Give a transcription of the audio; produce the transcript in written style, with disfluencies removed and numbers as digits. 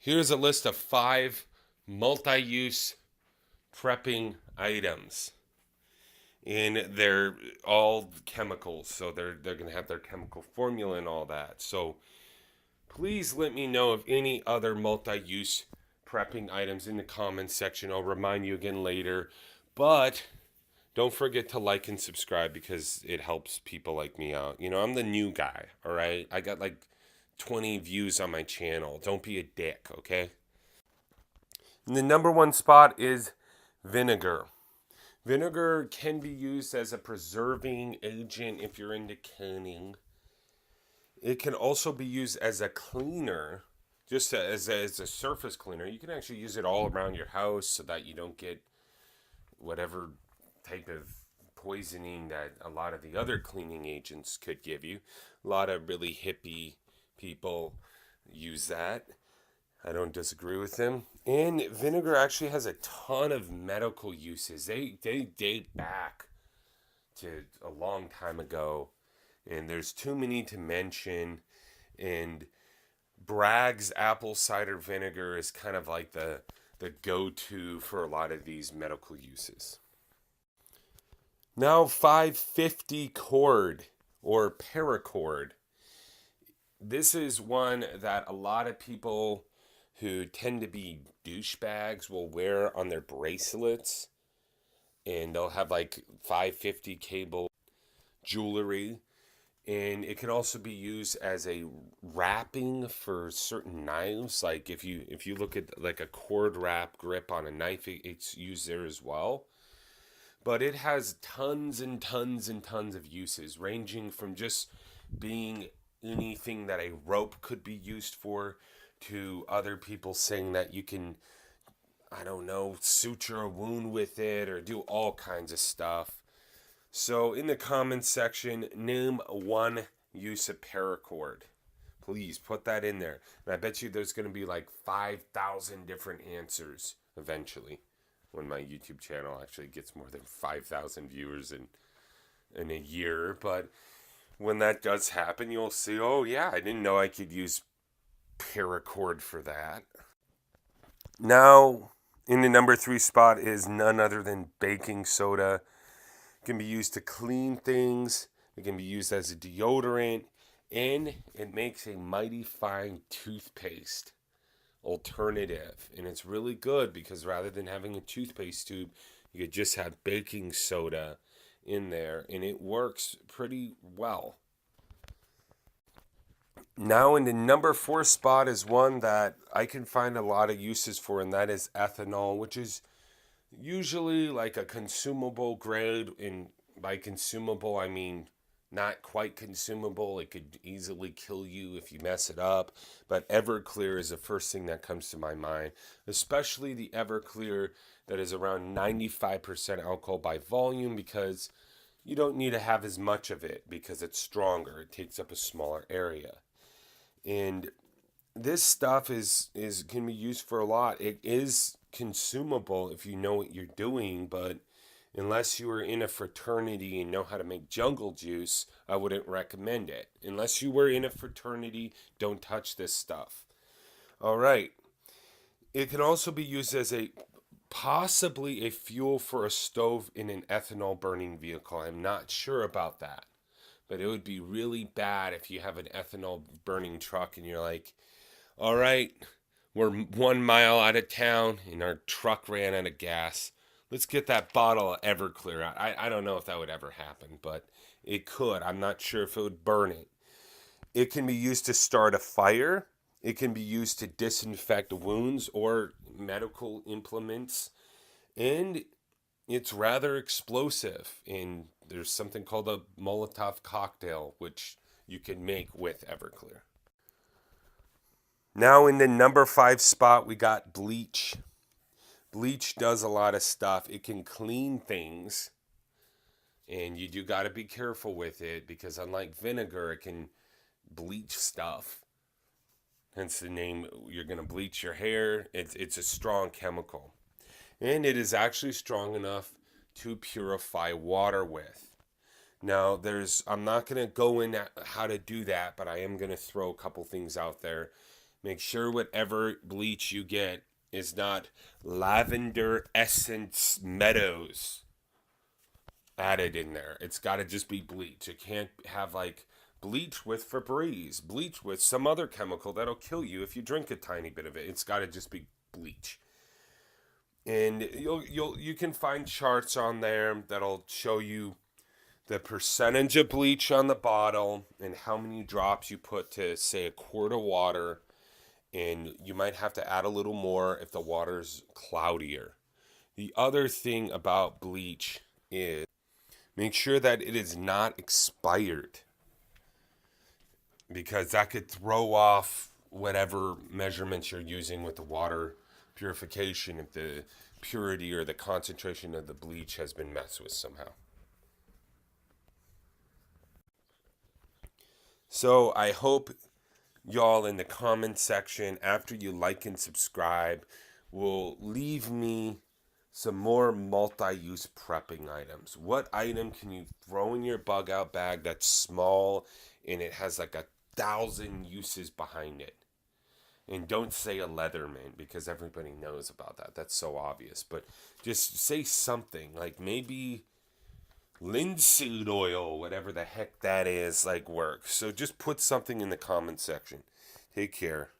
Here's a list of 5 multi-use prepping items. And they're all chemicals, so they're going to have their chemical formula and all that. So please let me know of any other multi-use prepping items in the comments section. I'll remind you again later. But don't forget to like and subscribe because it helps people like me out. I'm the new guy, all right? I got like 20 views on my channel. Don't be a dick, okay? And the number one spot is vinegar. Vinegar can be used as a preserving agent if you're into canning. It can also be used as a cleaner, just as a surface cleaner. You can actually use it all around your house so that you don't get whatever type of poisoning that a lot of the other cleaning agents could give you. A lot of really hippie people use that. I don't disagree with them. And vinegar actually has a ton of medical uses. They date back to a long time ago, and there's too many to mention. And Bragg's apple cider vinegar is kind of like the go-to for a lot of these medical uses. Now 550 cord or paracord. This is one that a lot of people who tend to be douchebags will wear on their bracelets, and they'll have like 550 cable jewelry. And it can also be used as a wrapping for certain knives. Like if you look at like a cord wrap grip on a knife, it's used there as well. But it has tons and tons and tons of uses, ranging from just being anything that a rope could be used for, to other people saying that you can, I don't know, suture a wound with it or do all kinds of stuff. So in the comments section, name one use of paracord. Please put that in there. And I bet you there's going to be like 5,000 different answers eventually when my YouTube channel actually gets more than 5,000 viewers in a year. But when that does happen, you'll see, oh yeah, I didn't know I could use paracord for that. Now, in the number 3 spot is none other than baking soda. It can be used to clean things. It can be used as a deodorant. And it makes a mighty fine toothpaste alternative. And it's really good because rather than having a toothpaste tube, you could just have baking soda in there. And it works pretty well. Now in the number 4 spot is one that I can find a lot of uses for, and that is ethanol, which is usually like a consumable grade. And by consumable, I mean not quite consumable. It could easily kill you if you mess it up. But Everclear is the first thing that comes to my mind, especially the Everclear that is around 95% alcohol by volume, because you don't need to have as much of it because it's stronger. It takes up a smaller area. And this stuff is can be used for a lot. It is consumable if you know what you're doing, but unless you are in a fraternity and know how to make jungle juice, I wouldn't recommend it. Unless you were in a fraternity, don't touch this stuff. All right. It can also be used as a possibly a fuel for a stove in an ethanol burning vehicle. I'm not sure about that. But it would be really bad if you have an ethanol burning truck and you're like, all right, we're 1 mile out of town and our truck ran out of gas. Let's get that bottle of Everclear out. I don't know if that would ever happen, but it could. I'm not sure if it would burn it. It can be used to start a fire. It can be used to disinfect wounds or medical implements. And it's rather explosive. And there's something called a Molotov cocktail, which you can make with Everclear. Now in the number 5 spot, we got bleach. Bleach does a lot of stuff. It can clean things, and you do got to be careful with it because unlike vinegar, it can bleach stuff. Hence the name. You're going to bleach your hair. It's a strong chemical, and it is actually strong enough to purify water with. Now, I'm not going to go in how to do that, but I am going to throw a couple things out there. Make sure whatever bleach you get is not Lavender Essence Meadows added in there. It's got to just be bleach. It can't have like bleach with Febreze, bleach with some other chemical that'll kill you if you drink a tiny bit of it. It's got to just be bleach. And you can find charts on there that'll show you the percentage of bleach on the bottle and how many drops you put to, say, a quart of water. And you might have to add a little more if the water's cloudier. The other thing about bleach is make sure that it is not expired, because that could throw off whatever measurements you're using with the water purification if the purity or the concentration of the bleach has been messed with somehow. So I hope y'all in the comment section, after you like and subscribe, will leave me some more multi-use prepping items. What item can you throw in your bug out bag that's small and it has like 1,000 uses behind it? And don't say a Leatherman, because everybody knows about that. That's so obvious. But just say something like maybe linseed oil, whatever the heck that is, like works. So just put something in the comment section. Take care.